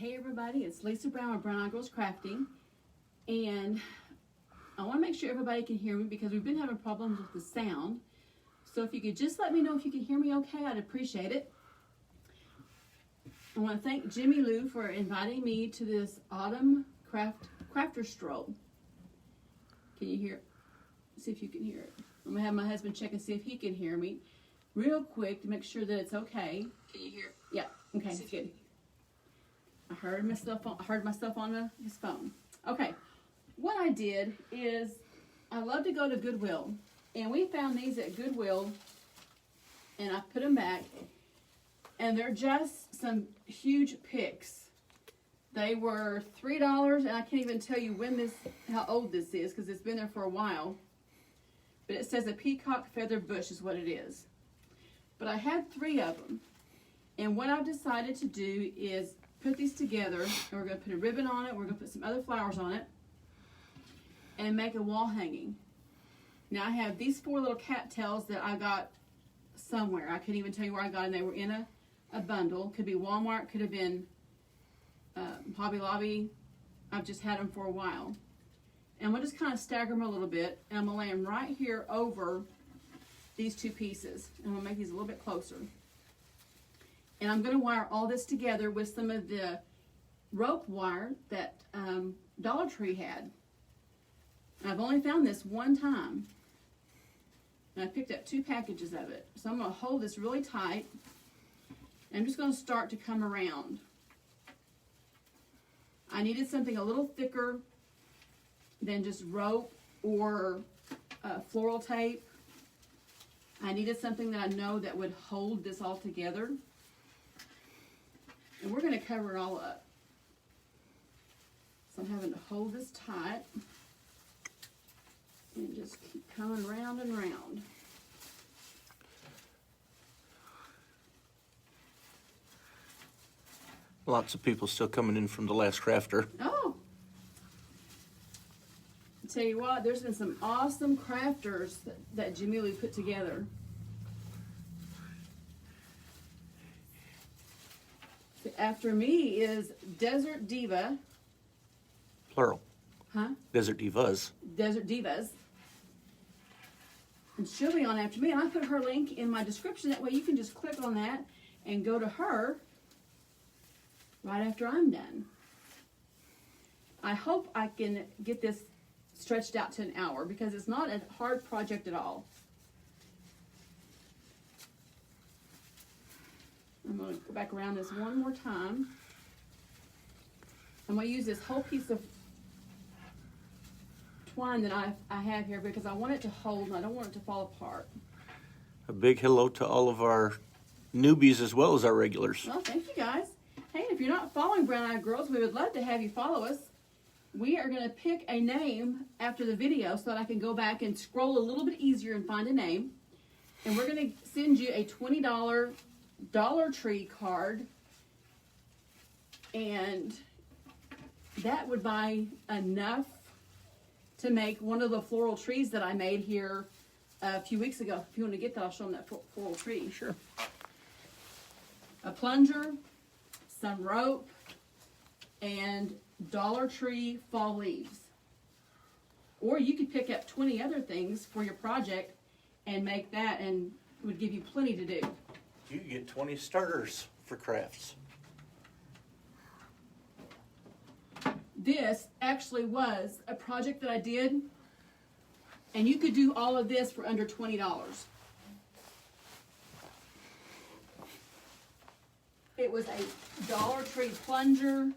Hey everybody, it's Lisa Brown with Brown Eyed Girls Crafting, and I want to make sure everybody can hear me because we've been having problems with the sound. So if you could just let me know if you can hear me okay, I'd appreciate it. I want to thank Jimmy Lou for inviting me to this autumn crafter stroll. Can you hear it? See if you can hear it. I'm going to have my husband check and see if he can hear me real quick to make sure that it's okay. Can you hear it? Yeah, okay, it's good. I heard myself on his phone. Okay, what I did is I love to go to Goodwill, and we found these at Goodwill, and I put them back, and they're just some huge picks. They were $3, and I can't even tell you how old this is because it's been there for a while. But it says a peacock feather bush is what it is. But I had 3 of them, and what I've decided to do is put these together, and we're going to put a ribbon on it, we're going to put some other flowers on it, and make a wall hanging. Now I have these 4 little cattails that I got somewhere. I couldn't even tell you where I got them. They were in a bundle. Could be Walmart, could have been Hobby Lobby. I've just had them for a while. And we'll just kind of stagger them a little bit, and I'm going to lay them right here over these 2 pieces. And I'm going to make these a little bit closer. And I'm going to wire all this together with some of the rope wire that Dollar Tree had. And I've only found this one time. And I picked up 2 packages of it. So I'm going to hold this really tight. And I'm just going to start to come around. I needed something a little thicker than just rope or floral tape. I needed something that I know that would hold this all together. And we're going to cover it all up. So I'm having to hold this tight and just keep coming round and round. Lots of people still coming in from the last crafter. Oh! I'll tell you what, there's been some awesome crafters that Jimmy Lou put together. After me is Desert Diva. Plural. Huh? Desert Divas. Desert Divas. And she'll be on after me. And I put her link in my description. That way you can just click on that and go to her right after I'm done. I hope I can get this stretched out to an hour because it's not a hard project at all. I'm going to go back around this one more time. I'm going to use this whole piece of twine that I have here because I want it to hold and I don't want it to fall apart. A big hello to all of our newbies as well as our regulars. Well, thank you guys. Hey, if you're not following Brown Eyed Girls, we would love to have you follow us. We are going to pick a name after the video so that I can go back and scroll a little bit easier and find a name. And we're going to send you a $20 Dollar Tree card, and that would buy enough to make one of the floral trees that I made here a few weeks ago. If you want to get that, I'll show them that floral tree. Sure. A plunger, some rope, and Dollar Tree fall leaves. Or you could pick up 20 other things for your project and make that, and it would give you plenty to do. You get 20 starters for crafts. This actually was a project that I did, and you could do all of this for under $20. It was a Dollar Tree plunger,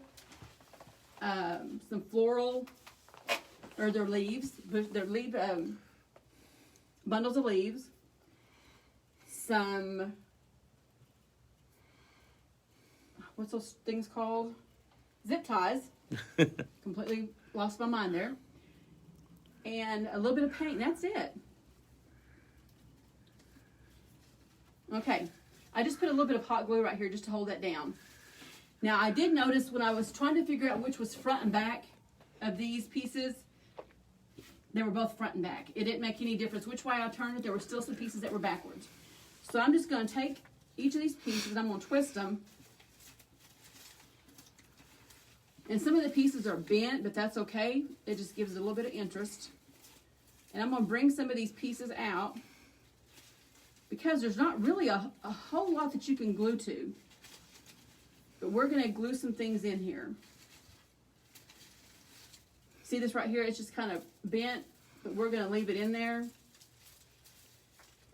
some floral, or their leaves, bundles of leaves, some, what's those things called? Zip ties. Completely lost my mind there. And a little bit of paint, and that's it. Okay, I just put a little bit of hot glue right here just to hold that down. Now I did notice when I was trying to figure out which was front and back of these pieces, they were both front and back. It didn't make any difference which way I turned it, there were still some pieces that were backwards. So I'm just going to take each of these pieces and I'm going to twist them And some of the pieces are bent, but that's okay. It just gives it a little bit of interest. And I'm going to bring some of these pieces out because there's not really a whole lot that you can glue to. But we're going to glue some things in here. See this right here? It's just kind of bent, but we're going to leave it in there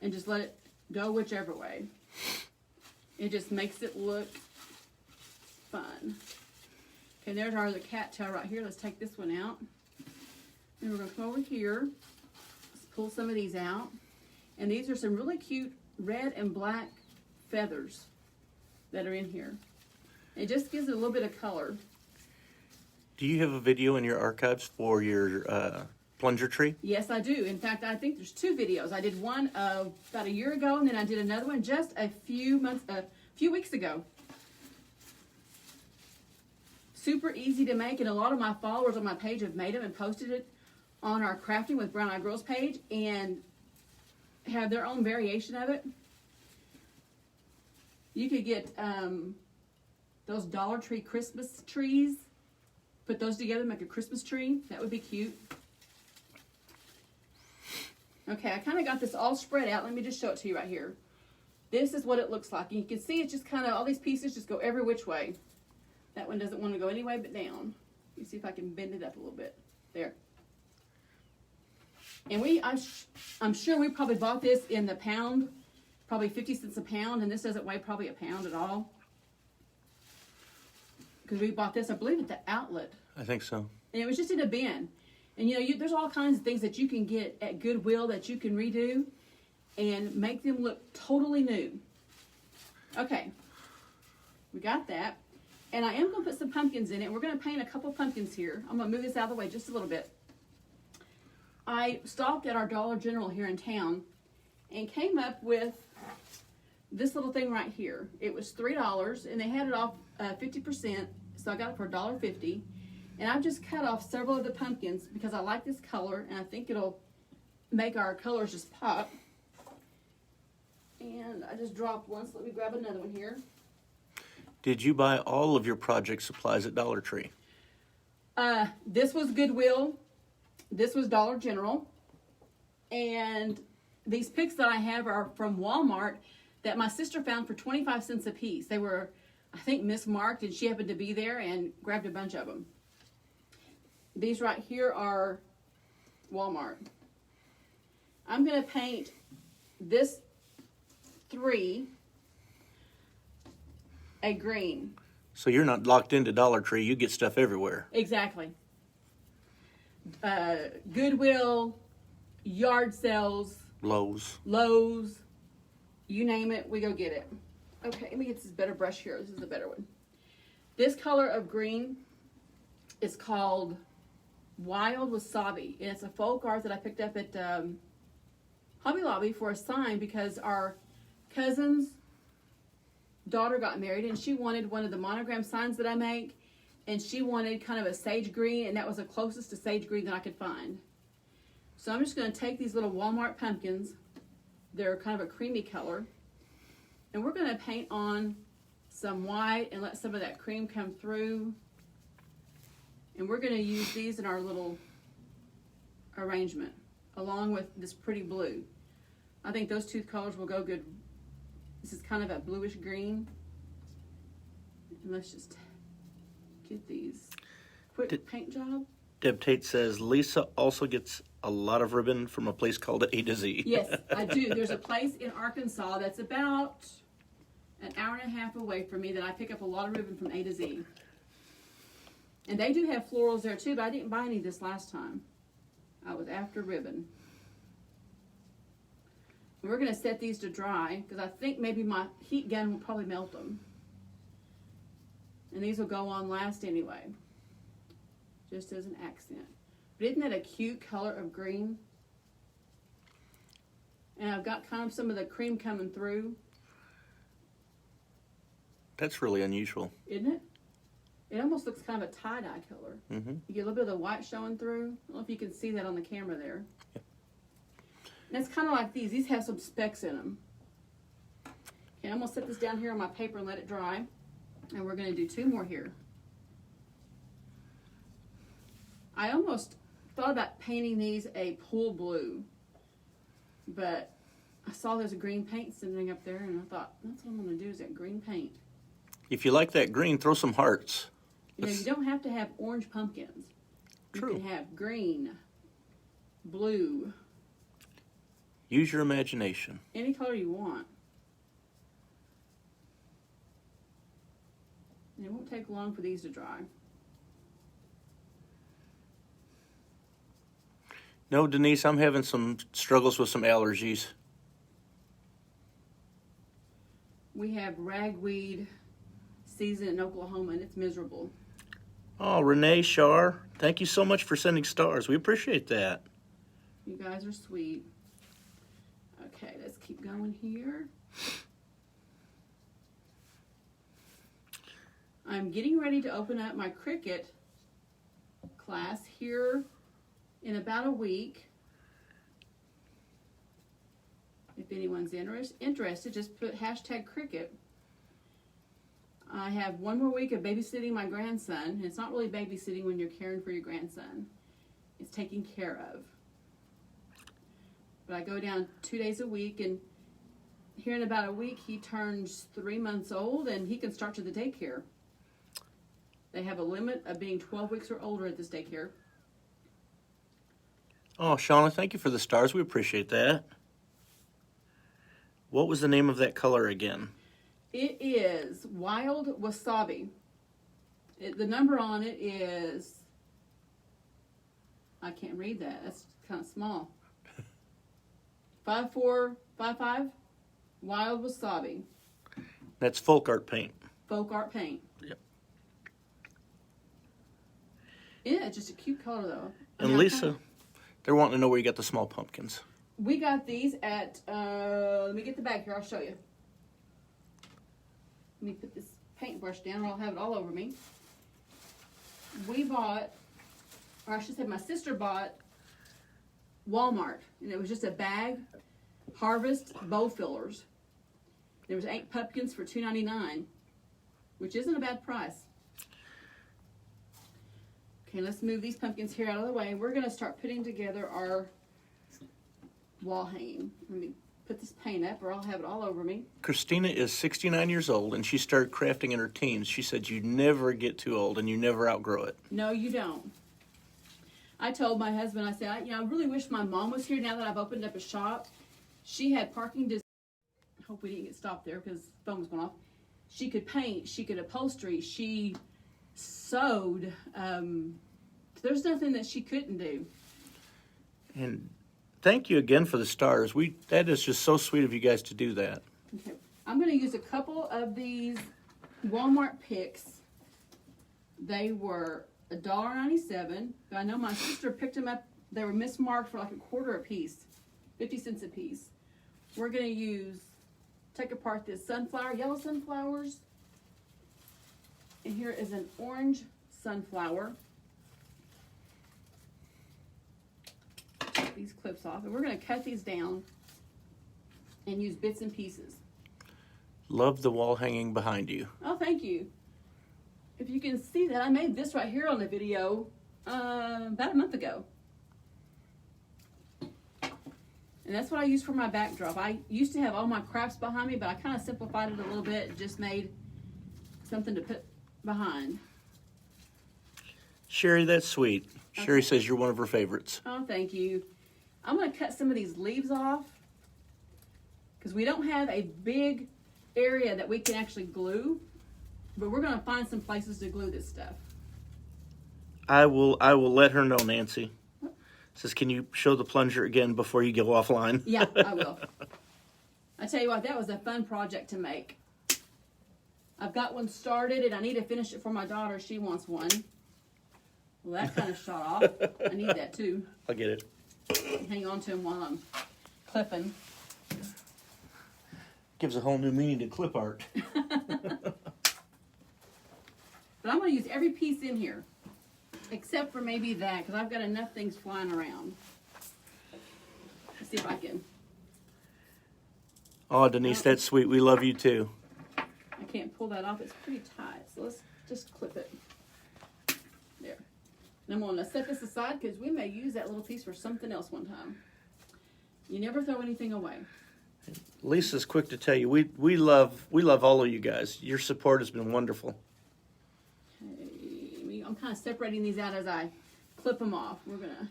and just let it go whichever way. It just makes it look fun. Okay, there's our other cattail right here. Let's take this one out. And we're going to come over here. Let's pull some of these out. And these are some really cute red and black feathers that are in here. It just gives it a little bit of color. Do you have a video in your archives for your plunger tree? Yes, I do. In fact, I think there's 2 videos. I did one about a year ago, and then I did another one just a few weeks ago. Super easy to make, and a lot of my followers on my page have made them and posted it on our Crafting with Brown Eyed Girls page and have their own variation of it. You could get those Dollar Tree Christmas trees, put those together, make a Christmas tree. That would be cute. Okay, I kind of got this all spread out. Let me just show it to you right here. This is what it looks like. And you can see it's just kind of, all these pieces just go every which way. That one doesn't want to go any way but down. Let me see if I can bend it up a little bit. There. And I'm sure we probably bought this in the pound, probably 50 cents a pound, and this doesn't weigh probably a pound at all. Because we bought this, I believe, at the outlet. I think so. And it was just in a bin. And you know, there's all kinds of things that you can get at Goodwill that you can redo and make them look totally new. Okay, we got that. And I am going to put some pumpkins in it. We're going to paint a couple pumpkins here. I'm going to move this out of the way just a little bit. I stopped at our Dollar General here in town and came up with this little thing right here. It was $3 and they had it off 50%, so I got it for $1.50. And I've just cut off several of the pumpkins because I like this color and I think it'll make our colors just pop. And I just dropped one, so let me grab another one here. Did you buy all of your project supplies at Dollar Tree? This was Goodwill. This was Dollar General. And these picks that I have are from Walmart that my sister found for 25 cents a piece. They were, I think, mismarked, and she happened to be there and grabbed a bunch of them. These right here are Walmart. I'm going to paint this 3 a green. So you're not locked into Dollar Tree. You get stuff everywhere. Exactly. Goodwill, yard sales, Lowe's, you name it, we go get it. Okay, let me get this better brush here. This is the better one. This color of green is called Wild Wasabi. And it's a folk art that I picked up at Hobby Lobby for a sign because our cousin's daughter got married and she wanted one of the monogram signs that I make, and she wanted kind of a sage green, and that was the closest to sage green that I could find. So I'm just going to take these little Walmart pumpkins, they're kind of a creamy color, and we're going to paint on some white and let some of that cream come through, and we're going to use these in our little arrangement along with this pretty blue. I think those 2 colors will go good. This is kind of a bluish green. And let's just get these. Quick paint job. Deb Tate says Lisa also gets a lot of ribbon from a place called A to Z. Yes, I do. There's a place in Arkansas that's about an hour and a half away from me that I pick up a lot of ribbon from A to Z. And they do have florals there too, but I didn't buy any this last time. I was after ribbon. And we're going to set these to dry because I think maybe my heat gun will probably melt them. And these will go on last anyway, just as an accent. But isn't that a cute color of green? And I've got kind of some of the cream coming through. That's really unusual. Isn't it? It almost looks kind of a tie-dye color. Mm-hmm. You get a little bit of the white showing through. I don't know if you can see that on the camera there. Yep. And it's kind of like these. These have some specks in them. Okay, I'm going to set this down here on my paper and let it dry. And we're going to do 2 more here. I almost thought about painting these a pool blue, but I saw there's a green paint sitting up there, and I thought, that's what I'm going to do is that green paint. If you like that green, throw some hearts. You know, you don't have to have orange pumpkins. True. You can have green, blue. Use your imagination. Any color you want. And it won't take long for these to dry. No, Denise, I'm having some struggles with some allergies. We have ragweed season in Oklahoma, and it's miserable. Oh, Renee Shar, thank you so much for sending stars. We appreciate that. You guys are sweet. Okay, let's keep going here. I'm getting ready to open up my Cricut class here in about a week. If anyone's interested, just put hashtag Cricut. I have one more week of babysitting my grandson. And it's not really babysitting when you're caring for your grandson. It's taking care of. But I go down 2 days a week, and here in about a week he turns 3 months old, and he can start to the daycare. They have a limit of being 12 weeks or older at this daycare. Oh, Shauna, thank you for the stars. We appreciate that. What was the name of that color again? It is Wild Wasabi. The number on it is, I can't read that. That's kind of small. 5455 Wild Wasabi. That's folk art paint. Folk art paint. Yep. Yeah, it's just a cute color though. And Lisa, they're wanting to know where you got the small pumpkins. We got these at, let me get the bag here, I'll show you. Let me put this paintbrush down or I'll have it all over me. We bought, or I should say my sister bought Walmart, and it was just a bag, Harvest bow fillers. There was 8 pumpkins for $2.99, which isn't a bad price. Okay, let's move these pumpkins here out of the way. We're going to start putting together our wall hanging. Let me put this paint up or I'll have it all over me. Christina is 69 years old, and she started crafting in her teens. She said you never get too old and you never outgrow it. No, you don't. I told my husband, I said, I really wish my mom was here now that I've opened up a shop. She had parking. I hope we didn't get stopped there because the phone was going off. She could paint. She could upholstery. She sewed. There's nothing that she couldn't do. And thank you again for the stars. That is just so sweet of you guys to do that. Okay. I'm going to use a couple of these Walmart picks. They were $1.97. But I know my sister picked them up. They were mismarked for like a quarter a piece, 50 cents a piece. We're going to take apart this yellow sunflowers. And here is an orange sunflower. Take these clips off. And we're going to cut these down and use bits and pieces. Love the wall hanging behind you. Oh, thank you. If you can see that, I made this right here on the video about a month ago. And that's what I use for my backdrop. I used to have all my crafts behind me, but I kind of simplified it a little bit and just made something to put behind. Sherry, that's sweet. Okay. Sherry says you're one of her favorites. Oh, thank you. I'm going to cut some of these leaves off because we don't have a big area that we can actually glue, but we're going to find some places to glue this stuff. I will let her know, Nancy. Says, can you show the plunger again before you go offline? Yeah, I will. I tell you what, that was a fun project to make. I've got one started and I need to finish it for my daughter. She wants one. Well, that kind of shot off. I need that too. I'll get it. Hang on to him while I'm clipping. Gives a whole new meaning to clip art. But I'm going to use every piece in here. Except for maybe that, because I've got enough things flying around. Let's see if I can. Oh, Denise, that's sweet. We love you too. I can't pull that off. It's pretty tight. So let's just clip it. There. And I'm going to set this aside because we may use that little piece for something else one time. You never throw anything away. Lisa's quick to tell you, we love all of you guys. Your support has been wonderful. Okay, I'm kind of separating these out as I clip them off. We're going to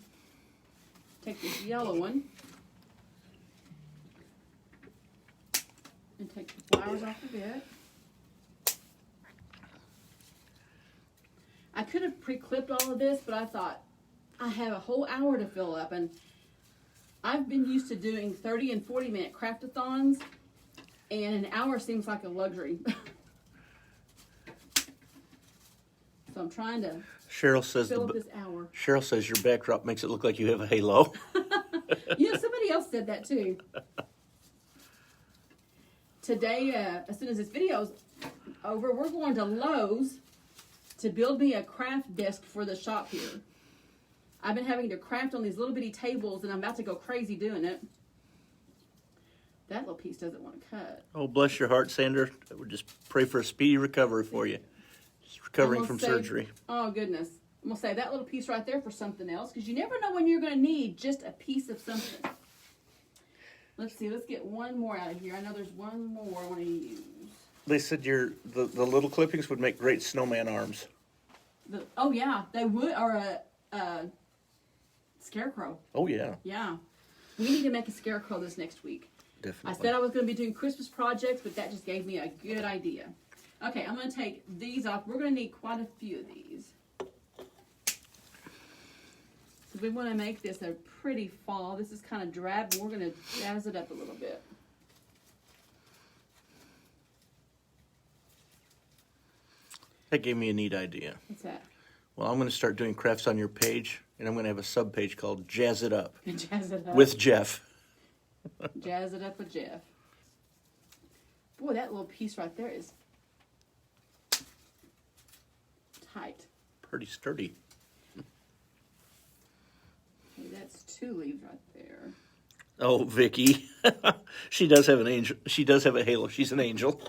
take this yellow one and take the flowers off of it. I could have pre-clipped all of this, but I thought I have a whole hour to fill up, and I've been used to doing 30 and 40-minute craft-a-thons, and an hour seems like a luxury. So I'm trying to Cheryl says fill up this hour. Cheryl says your backdrop makes it look like you have a halo. You know, somebody else said that too. Today, as soon as this video's over, we're going to Lowe's to build me a craft desk for the shop here. I've been having to craft on these little bitty tables, and I'm about to go crazy doing it. That little piece doesn't want to cut. Oh, bless your heart, Sandra. We'll just pray for a speedy recovery for you. Just recovering from surgery. Oh, goodness. I'm going to save that little piece right there for something else, because you never know when you're going to need just a piece of something. Let's see. Let's get one more out of here. I know there's one more I want to use. They said the little clippings would make great snowman arms. Oh, yeah. They would. Or a scarecrow. Oh, yeah. Yeah. We need to make a scarecrow this next week. Definitely. I said I was going to be doing Christmas projects, but that just gave me a good idea. Okay, I'm going to take these off. We're going to need quite a few of these. So we want to make this a pretty fall. This is kind of drab, and we're going to jazz it up a little bit. That gave me a neat idea. What's that? Well, I'm going to start doing crafts on your page, and I'm going to have a sub-page called Jazz It Up. Jazz it up. With Jeff. Jazz it up with Jeff. Boy, that little piece right there is tight. Pretty sturdy. Okay, that's 2 leaves right there. Oh, Vicky. She does have an angel. She does have a halo. She's an angel.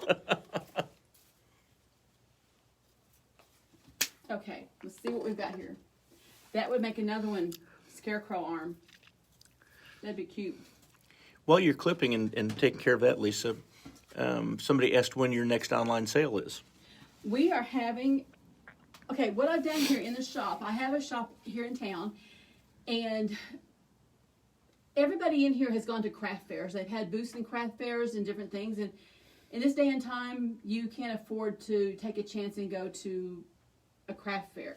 Okay, let's see what we've got here. That would make another one, scarecrow arm. That'd be cute. While you're clipping and taking care of that, Lisa, somebody asked when your next online sale is. We are having, okay, what I've done here in the shop, I have a shop here in town, and everybody in here has gone to craft fairs. They've had booths in craft fairs and different things, and in this day and time, you can't afford to take a chance and go to a craft fair.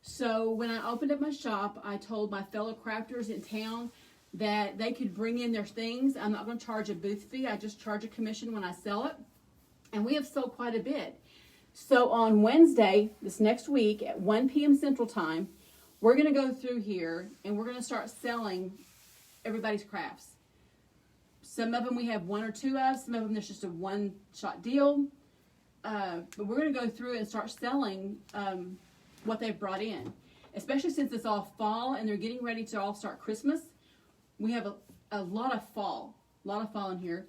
So when I opened up my shop, I told my fellow crafters in town that they could bring in their things. I'm not going to charge a booth fee. I just charge a commission when I sell it. And we have sold quite a bit. So on Wednesday, this next week at 1 p.m. Central Time, we're going to go through here and we're going to start selling everybody's crafts. Some of them we have 1 or 2 of. Some of them there's just a one-shot deal. But we're going to go through and start selling what they've brought in. Especially since it's all fall and they're getting ready to all start Christmas. We have a lot of fall in here.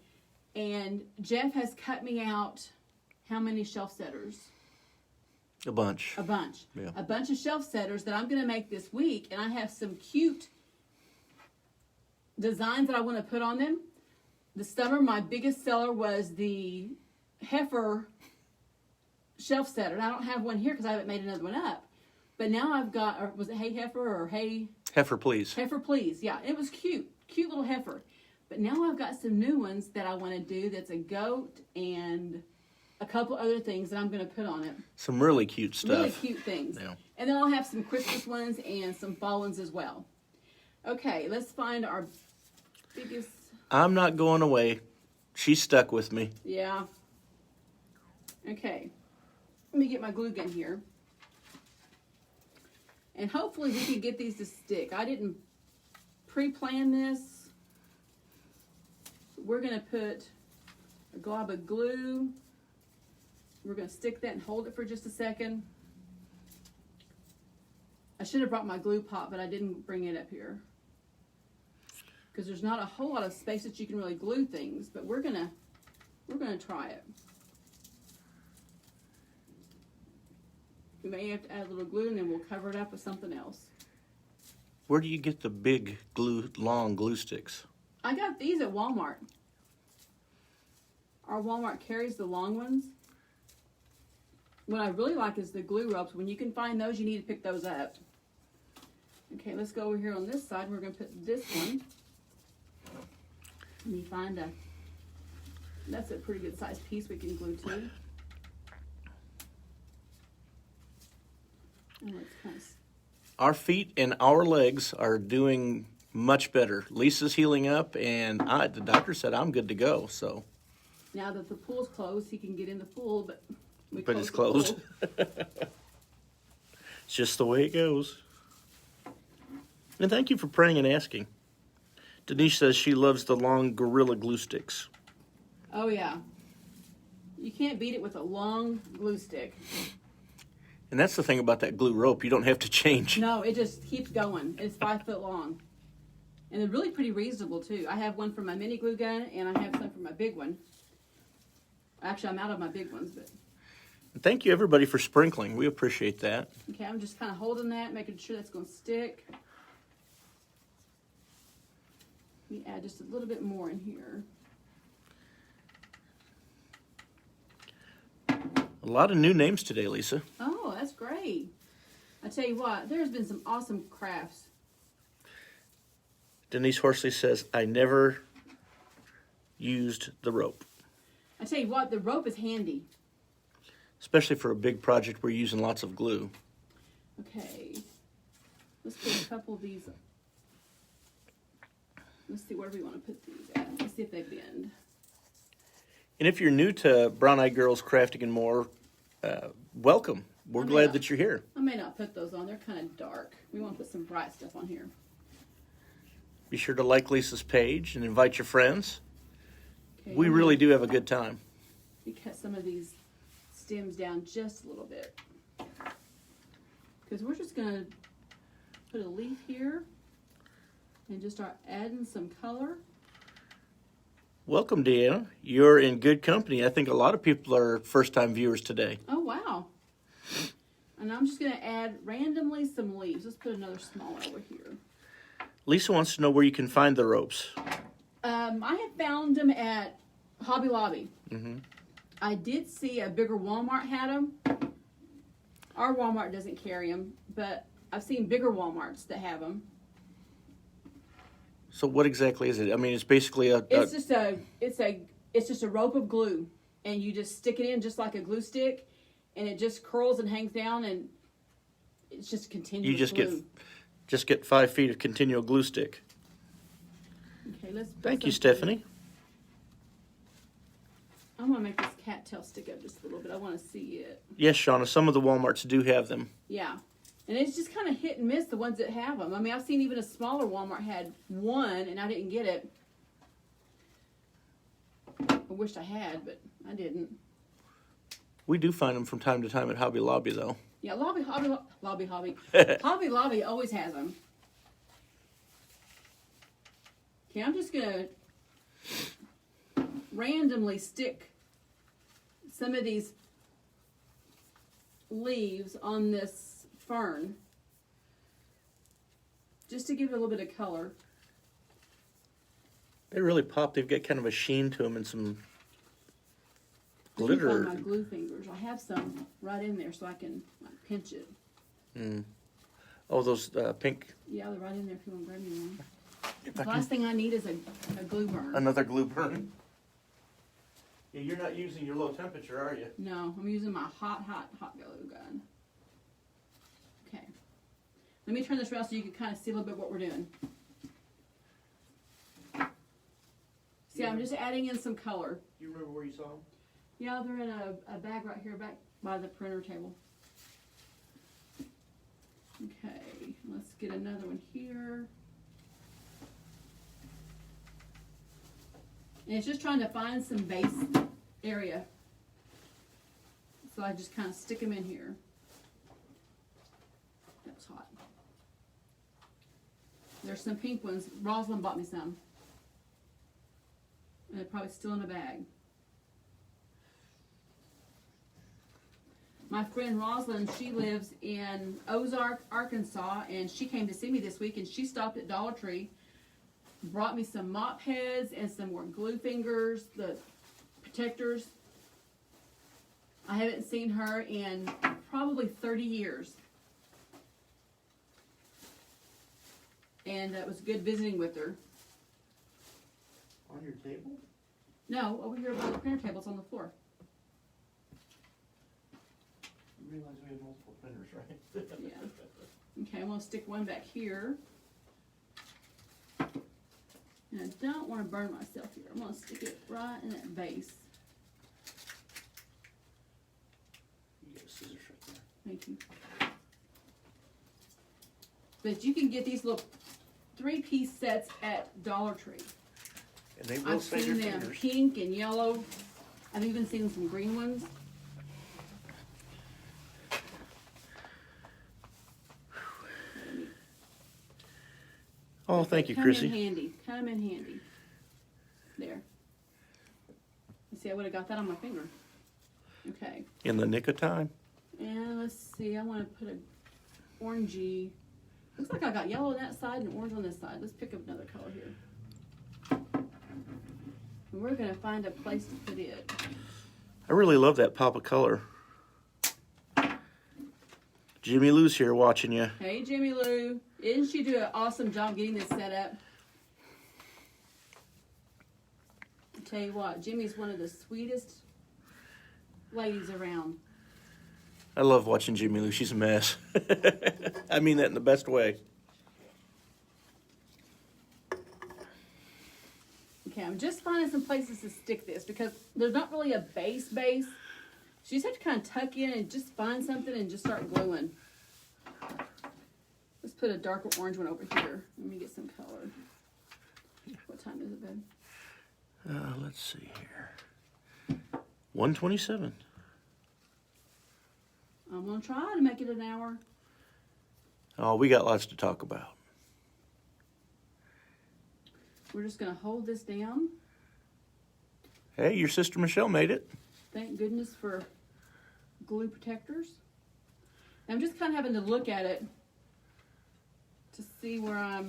And Jeff has cut me out how many shelf setters? A bunch. A bunch. Yeah. A bunch of shelf setters that I'm going to make this week. And I have some cute designs that I want to put on them. The summer, my biggest seller was the heifer shelf setter. And I don't have one here because I haven't made another one up. But now I've got, or was it Hey Heifer or Hey? Heifer, please. Heifer, please. Yeah, it was cute. Cute little heifer. But now I've got some new ones that I want to do that's a goat and a couple other things that I'm going to put on it. Some really cute stuff. Really cute things. Yeah. And then I'll have some Christmas ones and some fall ones as well. Okay, let's find our biggest... I'm not going away. She's stuck with me. Yeah. Okay. Let me get my glue gun here. And hopefully we can get these to stick. I didn't pre-plan this. We're going to put a glob of glue. We're going to stick that and hold it for just a second. I should have brought my glue pot, but I didn't bring it up here. Because there's not a whole lot of space that you can really glue things, but we're going to try it. We may have to add a little glue, and then we'll cover it up with something else. Where do you get the big long glue sticks? I got these at Walmart. Our Walmart carries the long ones. What I really like is the glue ropes. When you can find those, you need to pick those up. Okay, let's go over here on this side. We're going to put this one. Let me find that's a pretty good sized piece we can glue to. Oh, it's kind of... Our feet and our legs are doing much better. Lisa's healing up, and the doctor said I'm good to go. So now that the pool's closed, he can get in the pool, but it's closed. It's just the way it goes. And thank you for praying and asking. Denise says she loves the long Gorilla glue sticks. Oh yeah, you can't beat it with a long glue stick. And that's the thing about that glue rope. You don't have to change. No, it just keeps going. It's 5 foot long. And they're really pretty reasonable, too. I have one for my mini glue gun, and I have some for my big one. Actually, I'm out of my big ones, but... Thank you, everybody, for sprinkling. We appreciate that. Okay, I'm just kind of holding that, making sure that's going to stick. Let me add just a little bit more in here. A lot of new names today, Lisa. Oh, that's great. I tell you what, there's been some awesome crafts. Denise Horsley says, I never used the rope. I tell you what, the rope is handy. Especially for a big project where you're using lots of glue. Okay. Let's put a couple of these. Let's see, where do we want to put these at? Let's see if they bend. And if you're new to Brown Eyed Girls Crafting and More, welcome. We're glad that you're here. I may not put those on. They're kind of dark. We want to put some bright stuff on here. Be sure to like Lisa's page and invite your friends. Okay, We really do have a good time. We cut some of these stems down just a little bit. Because we're just going to put a leaf here and just start adding some color. Welcome, Deanna. You're in good company. I think a lot of people are first-time viewers today. Oh, wow. And I'm just going to add randomly some leaves. Let's put another small one over here. Lisa wants to know where you can find the ropes. I have found them at Hobby Lobby. Mm-hmm. I did see a bigger Walmart had them. Our Walmart doesn't carry them, but I've seen bigger Walmarts that have them. So what exactly is it? I mean, it's basically It's just a rope of glue, and you just stick it in just like a glue stick, and it just curls and hangs down, and it's just continuous glue. Just get 5 feet of continual glue stick. Okay, let's. Thank you, Stephanie. I want to make this cattail stick up just a little bit. I want to see it. Yes, Shauna, some of the Walmarts do have them. Yeah. And it's just kind of hit and miss, the ones that have them. I mean, I've seen even a smaller Walmart had one, and I didn't get it. I wished I had, but I didn't. We do find them from time to time at Hobby Lobby, though. Yeah, Hobby Hobby Lobby always has them. Okay, I'm just going to randomly stick some of these leaves on this fern just to give it a little bit of color. They really pop. They've got kind of a sheen to them and some I need to glitter. find my glue fingers. I have some right in there so I can pinch it. Mm. Oh, those pink. Yeah, they're right in there if you want to grab me one. If The I last can, thing I need is a glue burn. another glue burn. Yeah, you're not using your low temperature, are you? No, I'm using my hot glue gun. Okay. Let me turn this around so you can kind of see a little bit what we're doing. See, I'm just adding in some color. You remember where you saw them? Yeah, they're in a bag right here back by the printer table. Okay, let's get another one here. And it's just trying to find some base area. So I just kind of stick them in here. That was hot. There's some pink ones. Rosalind bought me some. And they're probably still in a bag. My friend Rosalind, she lives in Ozark, Arkansas, and she came to see me this week, and she stopped at Dollar Tree, brought me some mop heads and some more glue fingers, the protectors. I haven't seen her in probably 30 years. And it was good visiting with her. On your table? No, over here by the printer tables on the floor. You realize we have multiple printers, right? Yeah. Okay, I'm going to stick one back here. And I don't want to burn myself here. I'm going to stick it right in that base. You got scissors right there. Thank you. But you can get these little 3-piece sets at Dollar Tree. And they will I've save your seen them fingers. pink and yellow. I've even seen some green ones. Oh, thank you, Come Chrissy. in handy. Come in handy. There. You see, I would have got that on my finger. Okay. In the nick of time. And let's see. I want to put a orangey. Looks like I got yellow on that side and orange on this side. Let's pick up another color here. And we're going to find a place to put it. I really love that pop of color. Jimmy Lou's here watching you. Hey, Jimmy Lou. Didn't she do an awesome job getting this set up? I tell you what, Jimmy's one of the sweetest ladies around. I love watching Jimmy Lou. She's a mess. I mean that in the best way. Okay, I'm just finding some places to stick this because there's not really a base. So you just have to kind of tuck in and just find something and just start gluing. Let's put a darker orange one over here. Let me get some color. What time is it, Ben? Let's see here. 1:27. I'm going to try to make it an hour. Oh, we got lots to talk about. We're just going to hold this down. Hey, your sister Michelle made it. Thank goodness for glue protectors. I'm just kind of having to look at it to see where I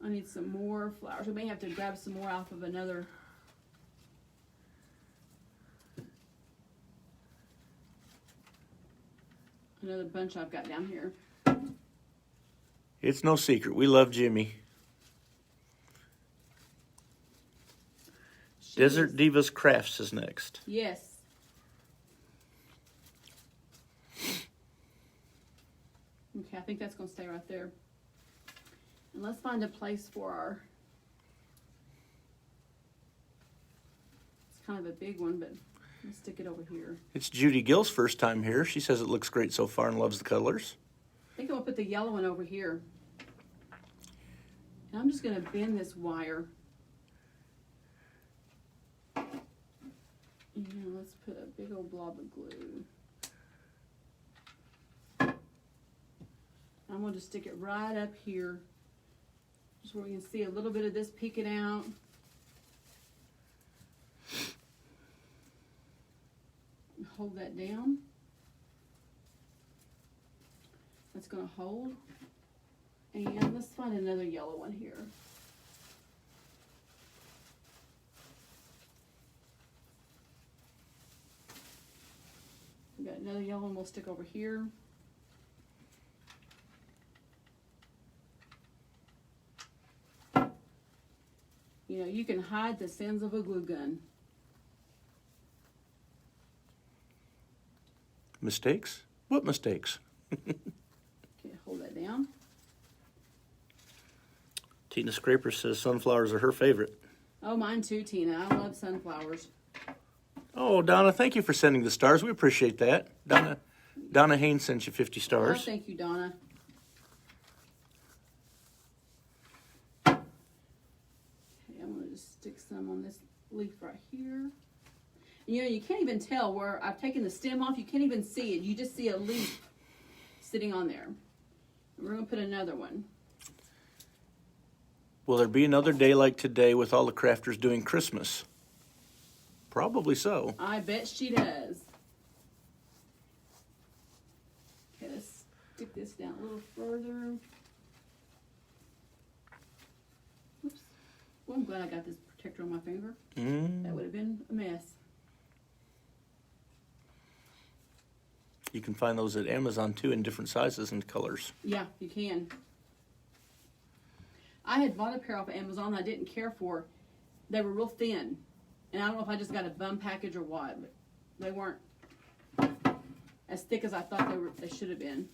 need some more flowers. We may have to grab some more off of another. Another bunch I've got down here. It's no secret. We love Jimmy. Desert Divas Crafts is next. Yes. Okay, I think that's going to stay right there. And let's find a place for our... It's kind of a big one, but let's stick it over here. It's Judy Gill's first time here. She says it looks great so far and loves the colors. I think I'm going to put the yellow one over here. And I'm just going to bend this wire. And let's put a big old blob of glue. I'm going to stick it right up here. Just where we can see a little bit of this peeking out. Hold that down. That's going to hold. And let's find another yellow one here. We got another yellow one we'll stick over here. You know, you can hide the sins of a glue gun. Mistakes? What mistakes? Okay, hold that down. Tina Scraper says sunflowers are her favorite. Oh, mine too, Tina. I love sunflowers. Oh, Donna, thank you for sending the stars. We appreciate that. Donna Haynes sent you 50 Oh, stars. thank you, Donna. I'm going to just stick some on this leaf right here. You know, you can't even tell where I've taken the stem off. You can't even see it. You just see a leaf sitting on there. We're going to put another one. Will there be another day like today with all the crafters doing Christmas? Probably so. I bet she does. stick this down a little further. Oops. Well, I'm glad I got this protector on my finger. That would have been a mess. You can find those at Amazon too in different sizes and colors. Yeah, you can. I had bought a pair off of Amazon I didn't care for. They were real thin. And I don't know if I just got a bum package or what, but they weren't as thick as I thought they should have been.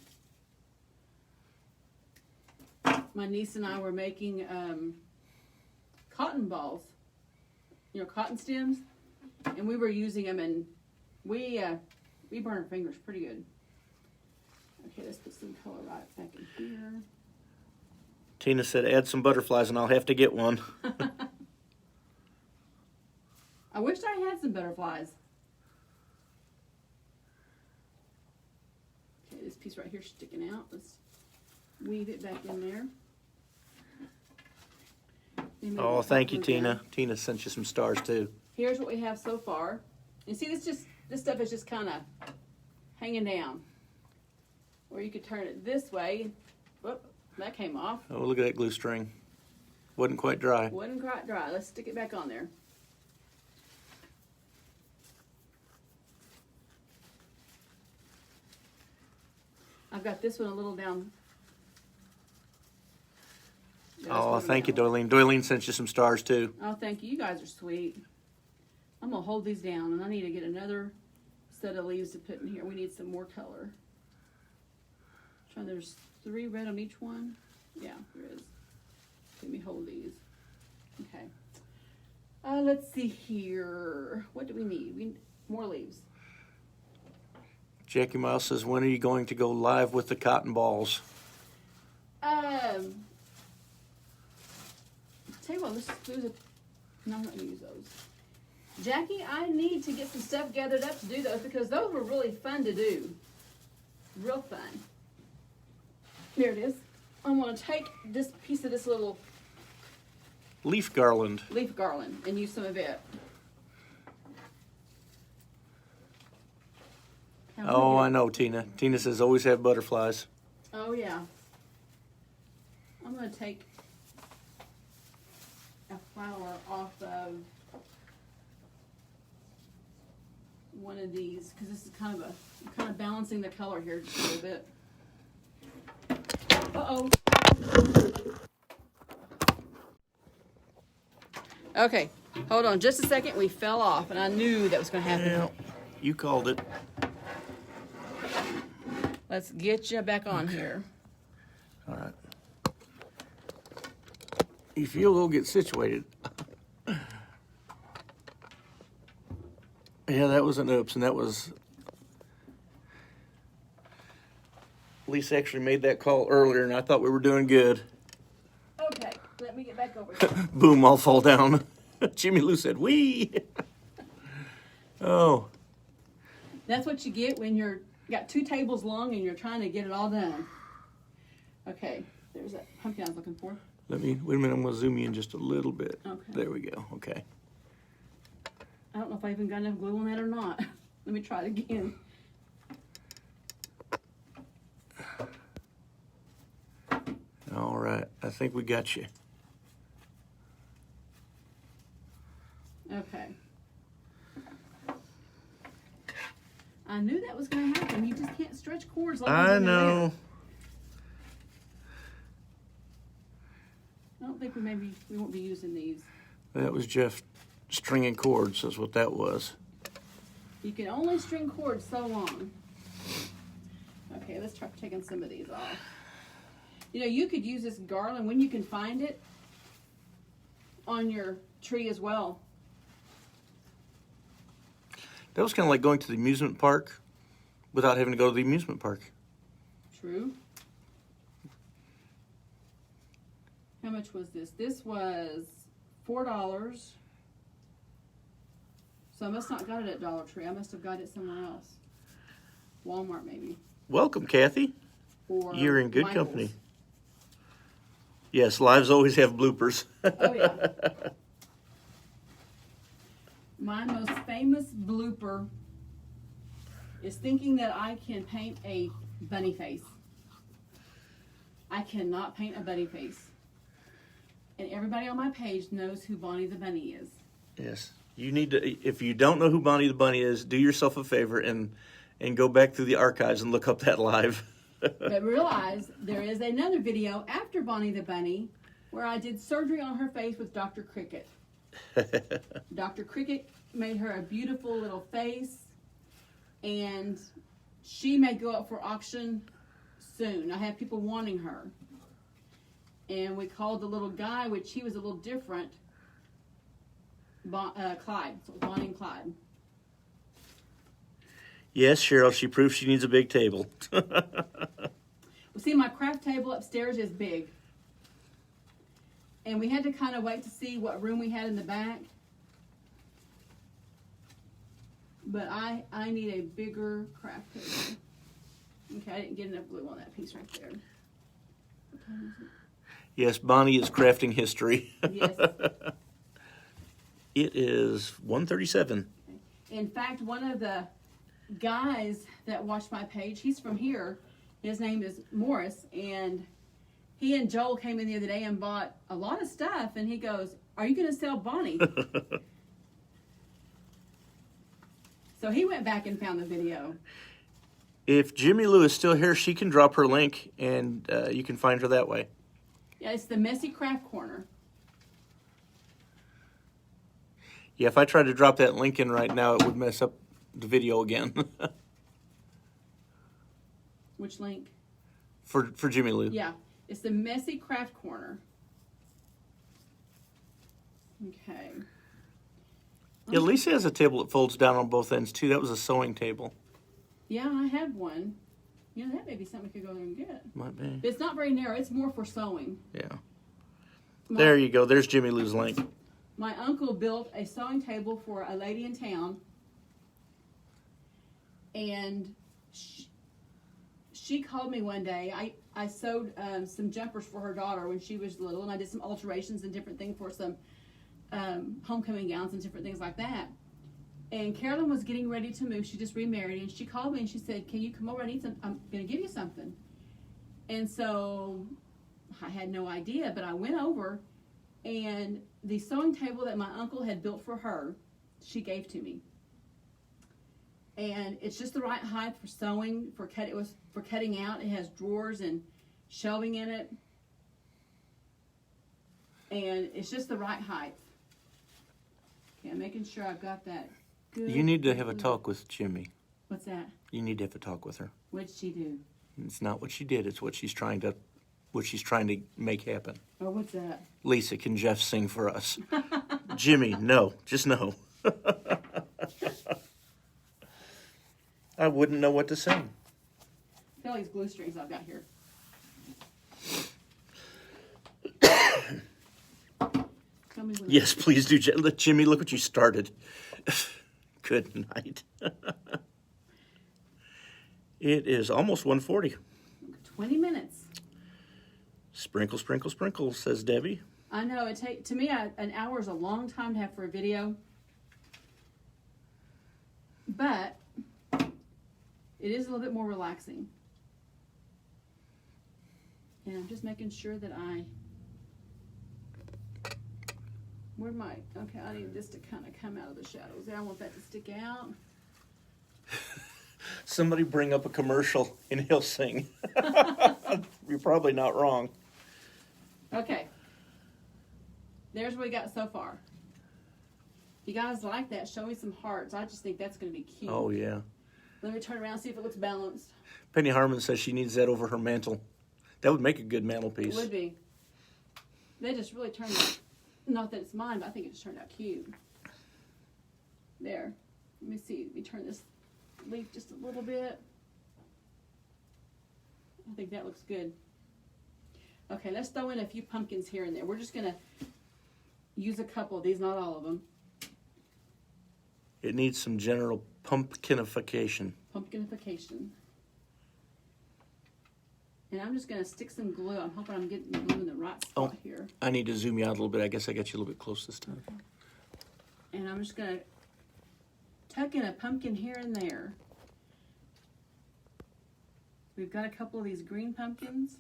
My niece and I were making cotton balls, cotton stems, and we were using them, and we burn our fingers pretty good. Okay, let's put some color right back in here. Tina said, add some butterflies and I'll have to get one. I wish I had some butterflies. Okay, this piece right here sticking out. Let's weave it back in there. Oh, thank you, Tina. Tina sent you some stars too. Here's what we have so far. And see, this stuff is just kind of hanging down. Or you could turn it this way. Whoop, that came off. Oh, look at that glue string. Wasn't quite dry. Wasn't quite dry. Let's stick it back on there. I've got this one a little down. Oh, thank you, Doylene. Doylene sent you some stars too. Oh, thank you. You guys are sweet. I'm going to hold these down, and I need to get another set of leaves to put in here. We need some more color. There's 3 red on each one. Yeah, there is. Let me hold these. Okay. Let's see here. What do we need? We need more leaves. Jackie Miles says, when are you going to go live with the cotton balls? Tell you what, no, I'm not gonna use those. Jackie, I need to get some stuff gathered up to do those because those were really fun to do. Real fun. There it is. I'm gonna take this piece of this little leaf garland and use some of it. Oh, I know, Tina. Tina says always have butterflies. Oh, yeah. I'm going to take a flower off of one of these because this is kind of balancing the color here just a little bit. Uh-oh. Okay, hold on just a second. We fell off, and I knew that was going to happen. Yeah, you called it. Let's get you back on here. All right. If you'll go get situated. Yeah, that was an oops, and that was... Lisa actually made that call earlier, and I thought we were doing good. Okay, let me get back over here. Boom, I'll fall down. Jimmy Lou said, wee! Oh. That's what you get when you're got 2 tables long and you're trying to get it all done. Okay, there's that pumpkin I was looking for. Wait a minute, I'm going to zoom you in just a little bit. Okay. There we go, okay. I don't know if I even got enough glue on that or not. Let me try it again. All right, I think we got you. Okay. I knew that was going to happen. You just can't stretch cords like I know. I don't think we won't be using these. That was Jeff stringing cords, that's what that was. You can only string cords so long. Okay, let's try taking some of these off. You could use this garland when you can find it on your tree as well. That was kind of like going to the amusement park without having to go to the amusement park. True. How much was this? This was $4. So I must not got it at Dollar Tree. I must have got it somewhere else. Walmart maybe. Welcome, Kathy. Or you're in good Michael's. company. Yes, lives always have bloopers. Oh, yeah. My most famous blooper is thinking that I can paint a bunny face. I cannot paint a bunny face. And everybody on my page knows who Bonnie the Bunny is. Yes. You need to, if you don't know who Bonnie the Bunny is, do yourself a favor and go back through the archives and look up that live. But realize there is another video after Bonnie the Bunny where I did surgery on her face with Dr. Cricket. Dr. Cricket made her a beautiful little face, and she may go up for auction soon. I have people wanting her. And we called the little guy, which he was a little different, Clyde. So Bonnie and Clyde. Yes, Cheryl, she proves she needs a big table. Well, see, my craft table upstairs is big. And we had to kind of wait to see what room we had in the back. But I need a bigger craft table. Okay, I didn't get enough glue on that piece right there. What time is it? Yes, Bonnie is crafting history. Yes. It is 1:37. In fact, one of the guys that watched my page, he's from here. His name is Morris, and he and Joel came in the other day and bought a lot of stuff, and he goes, "Are you going to sell Bonnie?" So he went back and found the video. If Jimmy Lou is still here, she can drop her link, and you can find her that way. Yeah, it's the Messy Craft Corner. Yeah, if I tried to drop that link in right now, it would mess up the video again. Which link? For Jimmy Lou. Yeah, it's the Messy Craft Corner. Okay. Yeah, Lisa has a table that folds down on both ends, too. That was a sewing table. Yeah, I have one. You know, that may be something we could go there and get. Might be. But it's not very narrow. It's more for sewing. Yeah. There you go. There's Jimmy Lou's link. My uncle built a sewing table for a lady in town. And she called me one day. I sewed some jumpers for her daughter when she was little. And I did some alterations and different things for some homecoming gowns and different things like that. And Carolyn was getting ready to move. She just remarried, and she called me and she said, "Can you come over? I need some. I'm going to give you something." And so I had no idea, but I went over, and the sewing table that my uncle had built for her, she gave to me. And it's just the right height for sewing. It was for cutting out. It has drawers and shelving in it, and it's just the right height. Okay, I'm making sure I've got that. Good. You need to have a talk with Jimmy. What's that? You need to have a talk with her. What'd she do? It's not what she did. It's what she's trying to make happen. Oh, what's that? Lisa, can Jeff sing for us? Jimmy, no. Just no. I wouldn't know what to sing. Look at all these glue strings I've got here. Tell me when Yes, please do. Jimmy, look what you started. Good night. It is almost 1:40. 20 minutes. Sprinkle, sprinkle, sprinkle, says Debbie. I know. To me, an hour is a long time to have for a video. But it is a little bit more relaxing. And I'm just making sure that okay, I need this to kind of come out of the shadows there. I want that to stick out. Somebody bring up a commercial and he'll sing. You're probably not wrong. Okay. There's what we got so far. If you guys like that, show me some hearts. I just think that's going to be cute. Oh, yeah. Let me turn around and see if it looks balanced. Penny Harmon says she needs that over her mantle. That would make a good mantelpiece. It would be. They just really turned out, not that it's mine, but I think it just turned out cute. There. Let me see. Let me turn this leaf just a little bit. I think that looks good. Okay, let's throw in a few pumpkins here and there. We're just going to use a couple of these, not all of them. It needs some general pumpkinification. Pumpkinification. And I'm just going to stick some glue. I'm hoping I'm getting the glue in the right spot here. I need to zoom you out a little bit. I guess I got you a little bit close this time. Okay. And I'm just going to tuck in a pumpkin here and there. We've got a couple of these green pumpkins.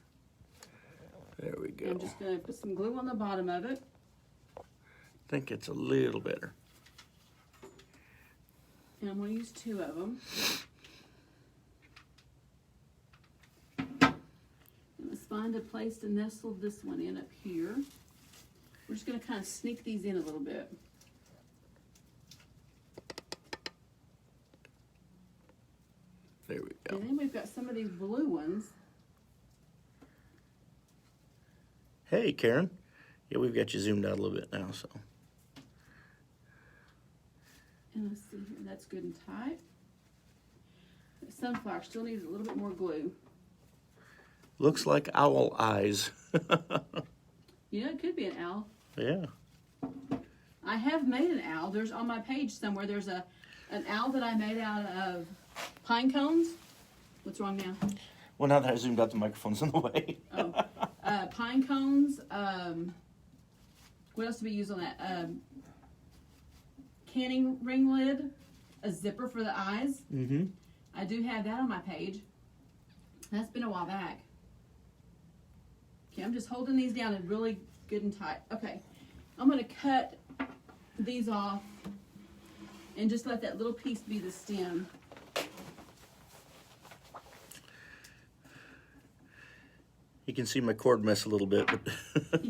There we go. I'm just going to put some glue on the bottom of it. I think it's a little better. And I'm going to use 2 of them. And let's find a place to nestle this one in up here. We're just going to kind of sneak these in a little bit. There we go. And then we've got some of these blue ones. Hey, Karen. Yeah, we've got you zoomed out a little bit now, so. And let's see here, that's good and tight. The sunflower still needs a little bit more glue. Looks like owl eyes. You know, it could be an owl. Yeah. I have made an owl. There's on my page somewhere, there's an owl that I made out of pine cones. What's wrong now? Well, now that I zoomed out, the microphone's in the way. Pine cones. What else do we use on that? Canning ring lid, a zipper for the eyes. Mm-hmm. I do have that on my page. That's been a while back. Okay, I'm just holding these down and really good and tight. Okay, I'm going to cut these off and just let that little piece be the stem. You can see my cord mess a little bit. But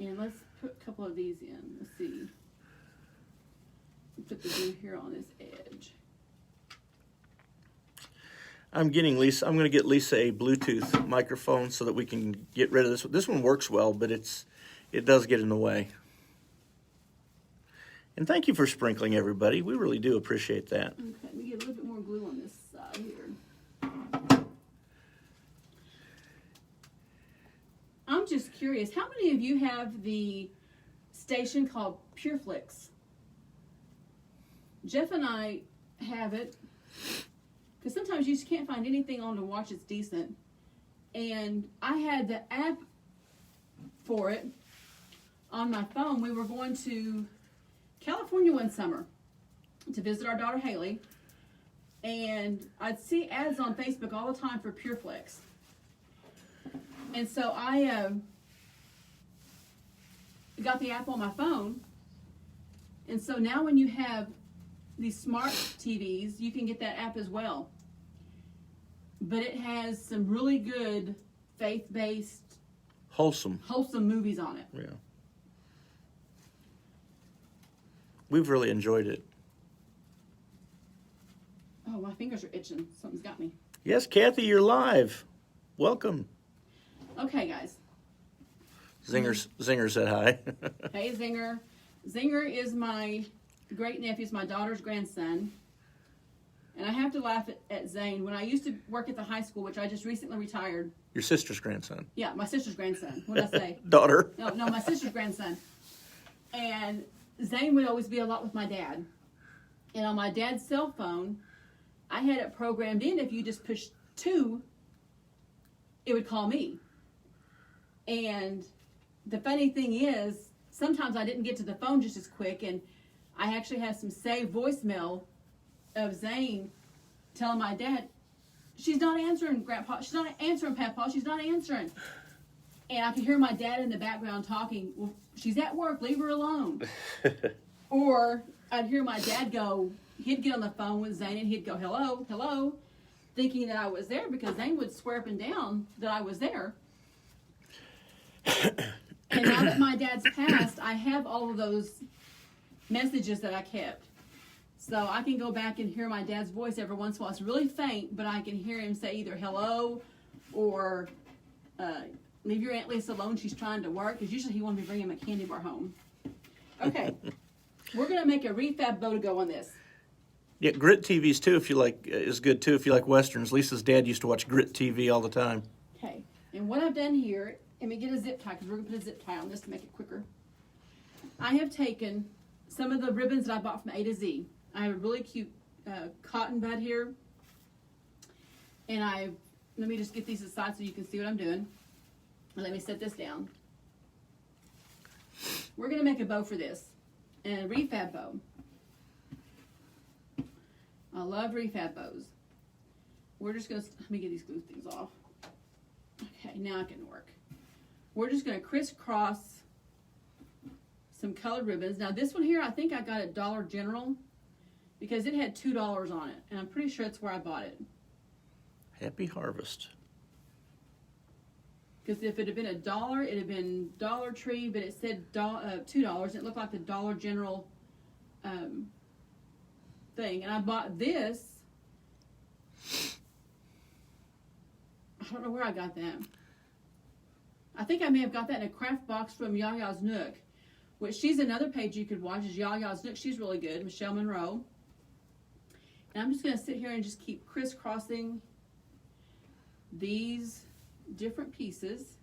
Yeah. And let's put a couple of these in. Let's see. Put the glue here on this edge. I'm going to get Lisa a Bluetooth microphone so that we can get rid of this. This one works well, but it does get in the way. And thank you for sprinkling, everybody. We really do appreciate that. Okay, let me get a little bit more glue on this side here. I'm just curious, how many of you have the station called PureFlix? Jeff and I have it, because sometimes you just can't find anything on to watch that's decent. And I had the app for it on my phone. We were going to California one summer to visit our daughter Haley, and I'd see ads on Facebook all the time for PureFlix. And so I got the app on my phone, and so now when you have these smart TVs, you can get that app as well. But it has some really good faith-based, Wholesome. movies on it. Yeah. We've really enjoyed it. Oh, my fingers are itching. Something's got me. Yes, Kathy, you're live. Welcome. Okay, guys. Zinger said hi. Hey, Zinger. Zinger is my great-nephew, my daughter's grandson. And I have to laugh at Zane. When I used to work at the high school, which I just recently retired. Your sister's grandson. Yeah, my sister's grandson. What did I say? Daughter. No, my sister's grandson. And Zane would always be a lot with my dad. And on my dad's cell phone, I had it programmed in, if you just push 2, it would call me. And the funny thing is, sometimes I didn't get to the phone just as quick, and I actually have some saved voicemail of Zane telling my dad, she's not answering, Grandpa, she's not answering, Papa, she's not answering. And I could hear my dad in the background talking, well, she's at work, leave her alone. Or I'd hear my dad go, he'd get on the phone with Zane and he'd go, hello, hello, thinking that I was there, because Zane would swear up and down that I was there. And now that my dad's passed, I have all of those messages that I kept. So I can go back and hear my dad's voice every once in a while. It's really faint, but I can hear him say either hello or leave your Aunt Lisa alone, she's trying to work, because usually he wanted me to bring him a candy bar home. Okay, we're going to make a refab bow to go on this. Yeah, Grit TV's too, if you like, is good too if you like Westerns. Lisa's dad used to watch Grit TV all the time. Okay, and what I've done here, let me get a zip tie, because we're going to put a zip tie on this to make it quicker. I have taken some of the ribbons that I bought from A to Z. I have a really cute cotton bud here. And let me just get these aside so you can see what I'm doing. And let me set this down. We're going to make a bow for this. And a refab bow. I love refab bows. We're just going to, let me get these glue things off. Okay, now it can work. We're just going to crisscross some colored ribbons. Now this one here, I think I got at Dollar General because it had $2 on it, and I'm pretty sure that's where I bought it. Happy Harvest. Because if it had been $1, it'd have been Dollar Tree, but it said $2. It looked like the Dollar General thing, and I bought this. I don't know where I got that. I think I may have got that in a craft box from Yaya's Nook, which she's another page you could watch is Yaya's Nook. She's really good, Michelle Monroe. And I'm just going to sit here and just keep crisscrossing these different pieces.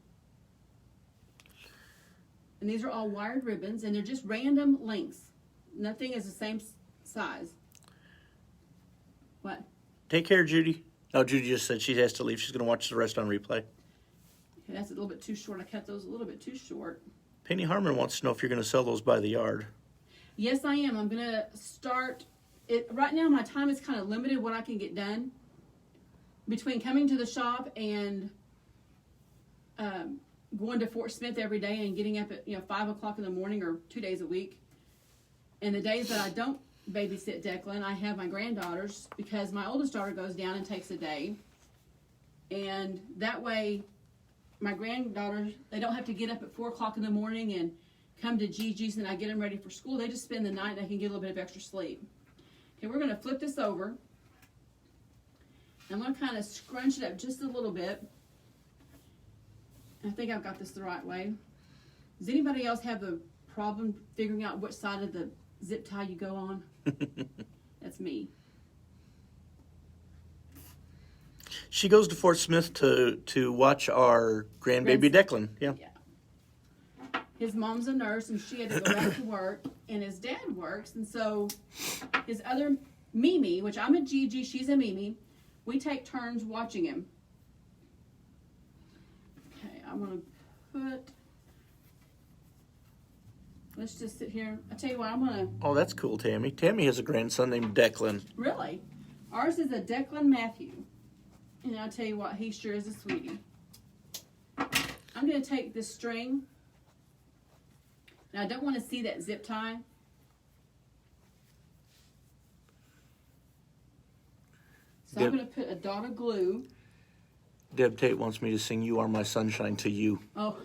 And these are all wired ribbons, and they're just random lengths. Nothing is the same size. What? Take care, Judy. Oh, Judy just said she has to leave. She's going to watch the rest on replay. Okay, that's a little bit too short. I cut those a little bit too short. Penny Harmon wants to know if you're going to sell those by the yard. Yes, I am. I'm going to start it. Right now, my time is kind of limited what I can get done. Between coming to the shop and going to Fort Smith every day and getting up at 5 o'clock in the morning or 2 days a week. And the days that I don't babysit Declan, I have my granddaughters because my oldest daughter goes down and takes a day. And that way, my granddaughters, they don't have to get up at 4 o'clock in the morning and come to Gigi's and I get them ready for school. They just spend the night and they can get a little bit of extra sleep. Okay, we're going to flip this over. I'm going to kind of scrunch it up just a little bit. I think I've got this the right way. Does anybody else have a problem figuring out which side of the zip tie you go on? That's me. She goes to Fort Smith to watch our grandbaby Declan. Yeah. His mom's a nurse, and she had to go back to work, and his dad works, and so his other Mimi, which I'm a Gigi, she's a Mimi, we take turns watching him. Okay, I'm going to put... Let's just sit here. I tell you what, I'm going to... Oh, that's cool, Tammy. Tammy has a grandson named Declan. Really? Ours is a Declan Matthew. And I'll tell you what, he sure is a sweetie. I'm going to take this string. Now, I don't want to see that zip tie. So I'm going to put a dot of glue. Deb Tate wants me to sing You Are My Sunshine to you. Oh,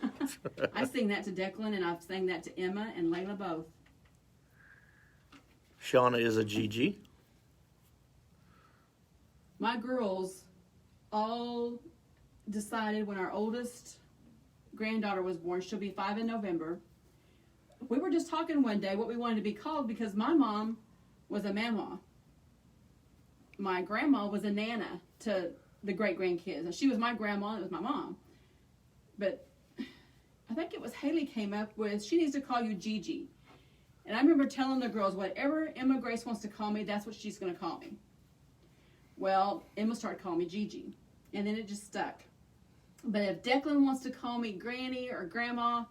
I sing that to Declan, and I've sang that to Emma and Layla both. Shauna is a Gigi. My girls all decided when our oldest granddaughter was born, she'll be 5 in November. We were just talking one day what we wanted to be called because my mom was a mama. My grandma was a nana to the great-grandkids. And she was my grandma and it was my mom. But I think it was Haley came up with, she needs to call you Gigi. And I remember telling the girls, whatever Emma Grace wants to call me, that's what she's going to call me. Well, Emma started calling me Gigi. And then it just stuck. But if Declan wants to call me Granny or Grandma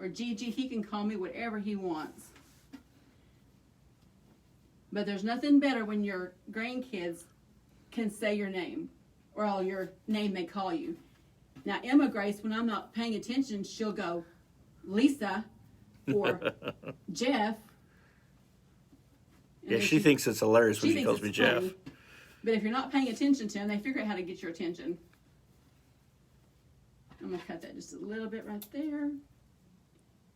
or Gigi, he can call me whatever he wants. But there's nothing better when your grandkids can say your name, or all your name they call you. Now, Emma Grace, when I'm not paying attention, she'll go, Lisa, or Jeff. Yeah, she thinks it's hilarious when she calls me Jeff. Funny. But if you're not paying attention to them, they figure out how to get your attention. I'm going to cut that just a little bit right there.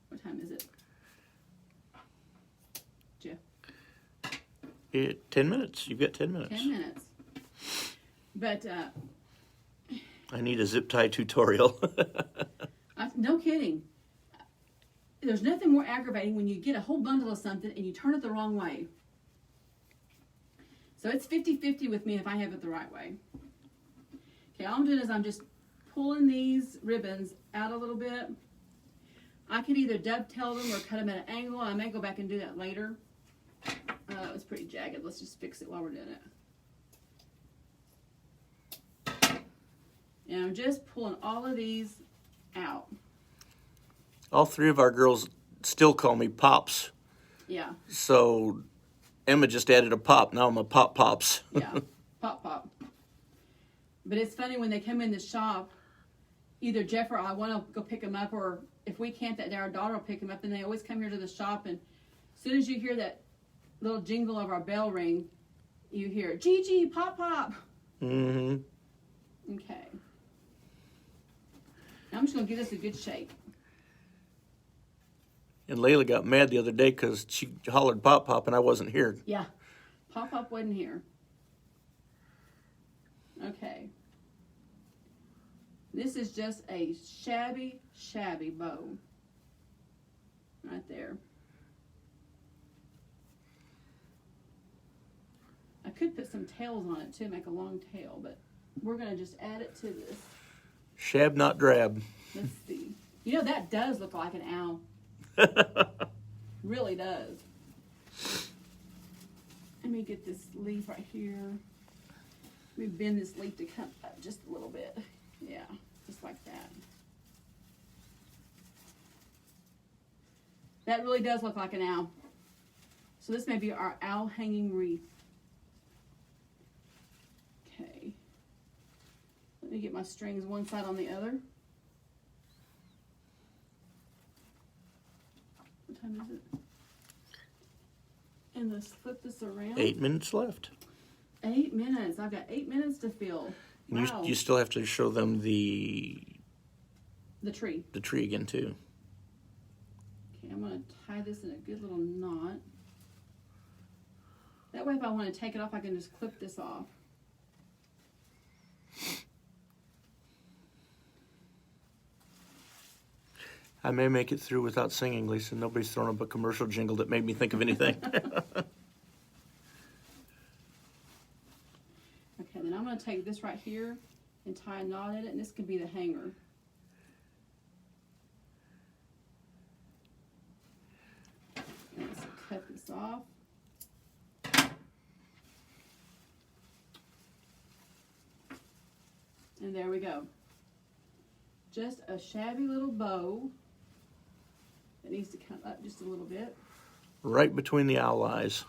What time is it? Jeff? 10 minutes. You've got 10 minutes. 10 minutes. But, I need a zip tie tutorial. no kidding. There's nothing more aggravating when you get a whole bundle of something and you turn it the wrong way. So it's 50-50 with me if I have it the right way. Okay, all I'm doing is I'm just pulling these ribbons out a little bit. I could either dovetail them or cut them at an angle. I may go back and do that later. It's pretty jagged. Let's just fix it while we're doing it. And I'm just pulling all of these out. All three of our girls still call me Pops. Yeah. So Emma just added a pop. Now I'm a Pops. Yeah, pop. But it's funny when they come in the shop, either Jeff or I want to go pick them up, or if we can't that day, our daughter will pick them up. And they always come here to the shop, and as soon as you hear that little jingle of our bell ring, you hear Gigi, pop, pop. Mm-hmm. Okay. Now I'm just gonna give this a good shake. And Layla got mad the other day because she hollered pop pop and I wasn't here. Yeah, pop pop wasn't here. Okay. This is just a shabby, shabby bow. Right there. I could put some tails on it too, make a long tail, but we're gonna just add it to this. Shab, not drab. Let's see. You know, that does look like an owl. Really does. Let me get this leaf right here. Let me bend this leaf to come up just a little bit. Yeah, just like that. That really does look like an owl. So this may be our owl hanging wreath. Okay. Let me get my strings one side on the other. What time is it? And let's flip this around. 8 minutes left. 8 minutes. I've got 8 minutes to fill. And Wow. you still have to show them the tree. The tree again too. Okay, I'm going to tie this in a good little knot. That way if I want to take it off, I can just clip this off. I may make it through without singing, Lisa. Nobody's thrown up a commercial jingle that made me think of anything. Okay, then I'm going to take this right here and tie a knot in it, and this could be the hanger. Let's cut this off. And there we go. Just a shabby little bow that needs to come up just a little bit. Right between the owl eyes.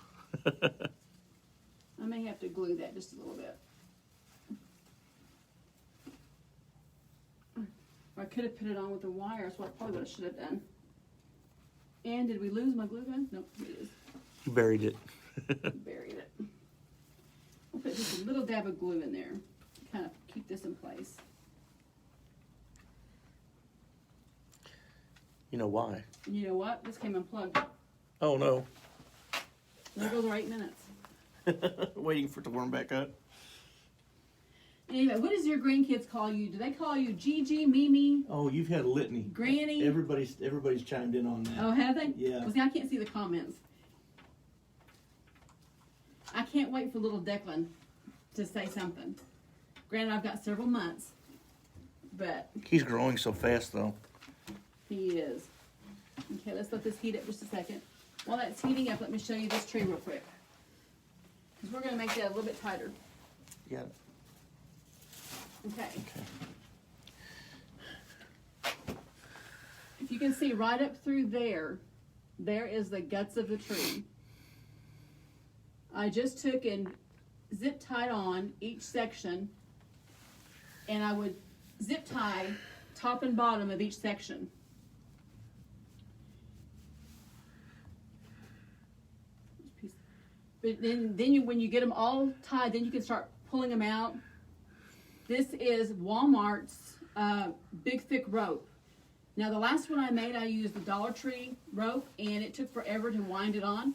I may have to glue that just a little bit. Or I could have put it on with the wire. That's what probably what I should have done. And did we lose my glue gun? Nope, here it is. You buried it. Buried it. I'll put just a little dab of glue in there to kind of keep this in place. You know why? And you know what? This came unplugged. Oh no. There goes our 8 minutes. Waiting for it to warm back up. Anyway, what does your grandkids call you? Do they call you Gigi, Mimi, Oh, you've had a litany. Granny? Everybody's chimed in on that. Oh, have they? Yeah. Well, see, I can't see the comments. I can't wait for little Declan to say something. Granted, I've got several months, but He's growing so fast though. he is. Okay, let's let this heat up just a second. While that's heating up, let me show you this tree real quick. Because we're going to make that a little bit tighter. Yeah. Okay. Okay. If you can see right up through there, there is the guts of the tree. I just took and zip tied on each section, and I would zip tie top and bottom of each section. But then when you get them all tied, then you can start pulling them out. This is Walmart's big thick rope. Now the last one I made, I used the Dollar Tree rope, and it took forever to wind it on.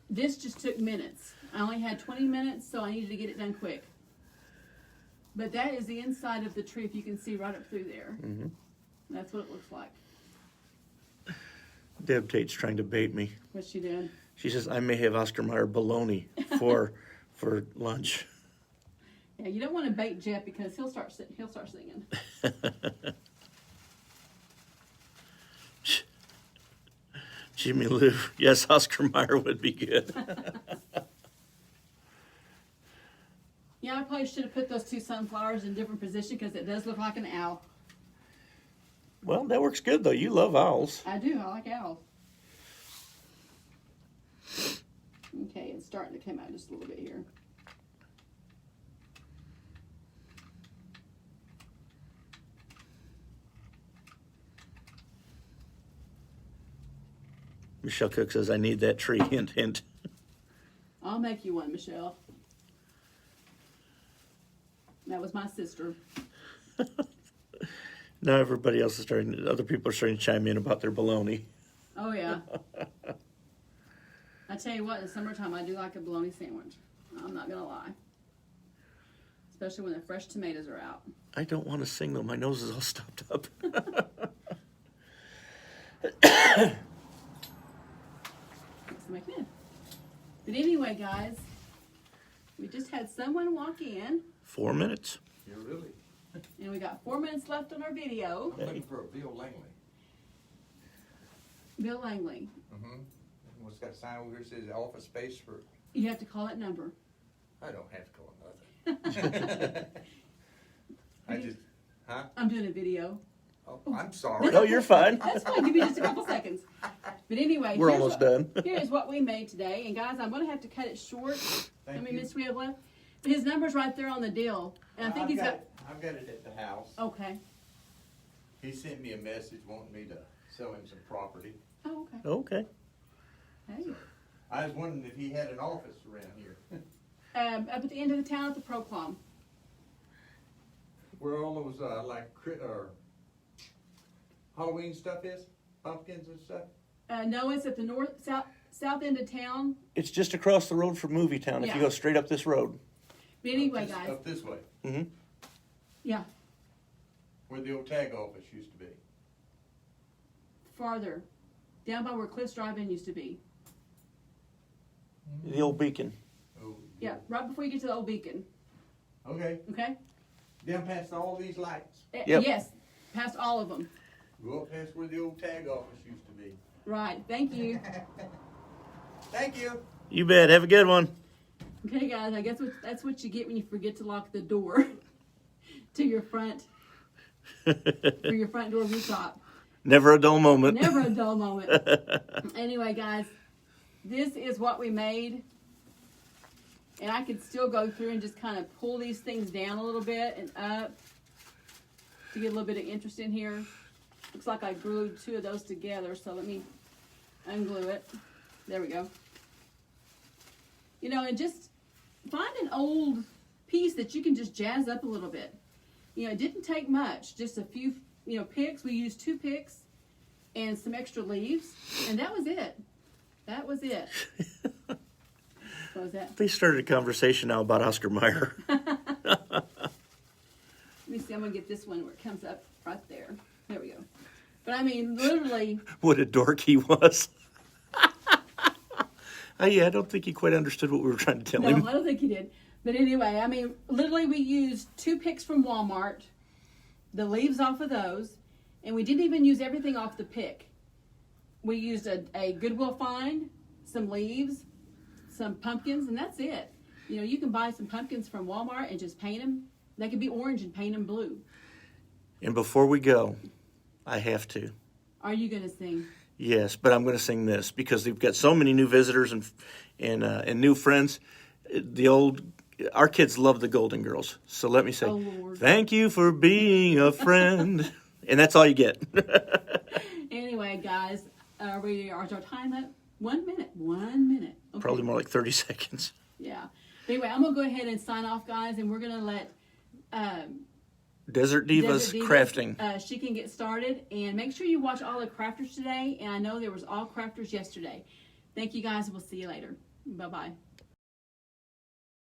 This just took minutes. I only had 20 minutes, so I needed to get it done quick. But that is the inside of the tree, if you can see right up through there. Mm-hmm. That's what it looks like. Deb Tate's trying to bait me. What she did. She says I may have Oscar Mayer bologna for lunch. Yeah, you don't want to bait Jeff because he'll start singing. Jimmy Lou, yes, Oscar Mayer would be good. Yeah, I probably should have put those two sunflowers in different position because it does look like an owl. Well, that works good though. You love owls. I do. I like owls. Okay, it's starting to come out just a little bit here. Michelle Cook says, I need that tree. Hint, hint. I'll make you one, Michelle. That was my sister. Now everybody else is other people are starting to chime in about their bologna. Oh, yeah. I tell you what, in the summertime, I do like a bologna sandwich. I'm not going to lie. Especially when the fresh tomatoes are out. I don't want to sing though. My nose is all stopped up. But anyway, guys, we just had someone walk in. 4 minutes. Yeah, really? And we got 4 minutes left on our video. I'm looking for a Bill Langley. Bill Langley. Mm-hmm. What's got a sign over here that says office space for... You have to call that number. I don't have to call nothing. I just... Huh? I'm doing a video. Oh, I'm sorry. No, you're fine. That's fine. Give me just a couple seconds. But anyway, We're almost done. Here's what we made today. And guys, I'm going to have to cut it short. How many you. minutes we have left? But his number's right there on the deal. And I think I've he's got... I've got it at the house. Okay. He sent me a message wanting me to sell him some property. Oh, okay. Okay. Hey. I was wondering if he had an office around here. Up at the end of the town at the Proclom. Where all those Halloween stuff is? Pumpkins and stuff? No, it's at the south end of town. It's just across the road from Movie Town if you Yeah. go straight up this road. But anyway, guys. Up this way. Mm-hmm. Yeah, Where the old tag office used to be. farther. Down by where Cliff's Drive-In used to be. The old beacon. Oh, Yeah, right before you get to the old beacon. Okay. Okay? Down past all these lights. Yep. Yes, past all of them. Go up past where the old tag office used to be. Right, thank you. Thank you. You bet. Have a good one. Okay, guys, I guess that's what you get when you forget to lock the door to your front, or your front door rooftop. Never a dull moment. Never a dull moment. Anyway, guys, this is what we made. And I could still go through and just kind of pull these things down a little bit and up to get a little bit of interest in here. Looks like I glued two of those together, so let me unglue it. There we go. You know, and just find an old piece that you can just jazz up a little bit. You know, it didn't take much, just a few, picks. We used 2 picks and some extra leaves, and that was it. That was it. What was that? They started a conversation now about Oscar Mayer. Let me see, I'm going to get this one where it comes up right there. There we go. But I mean, literally. What a dork he was. Yeah, I don't think he quite understood what we were trying to tell him. No, I don't think he did. But anyway, I mean, literally we used 2 picks from Walmart, the leaves off of those, and we didn't even use everything off the pick. We used a Goodwill find, some leaves, some pumpkins, and that's it. You know, you can buy some pumpkins from Walmart and just paint them. They could be orange and paint them blue. And before we go, I have to. Are you going to sing? Yes, but I'm going to sing this because we've got so many new visitors and new friends. Our kids love the Golden Girls. So let me say, Oh, Lord. Thank you for being a friend. And that's all you get. Anyway, guys, is our time up? 1 minute. 1 minute. Okay. Probably more like 30 seconds. Yeah. Anyway, I'm going to go ahead and sign off, guys, and we're going to let Desert Divas Crafting. She can get started. And make sure you watch all the crafters today. And I know there was all crafters yesterday. Thank you, guys. We'll see you later. Bye-bye.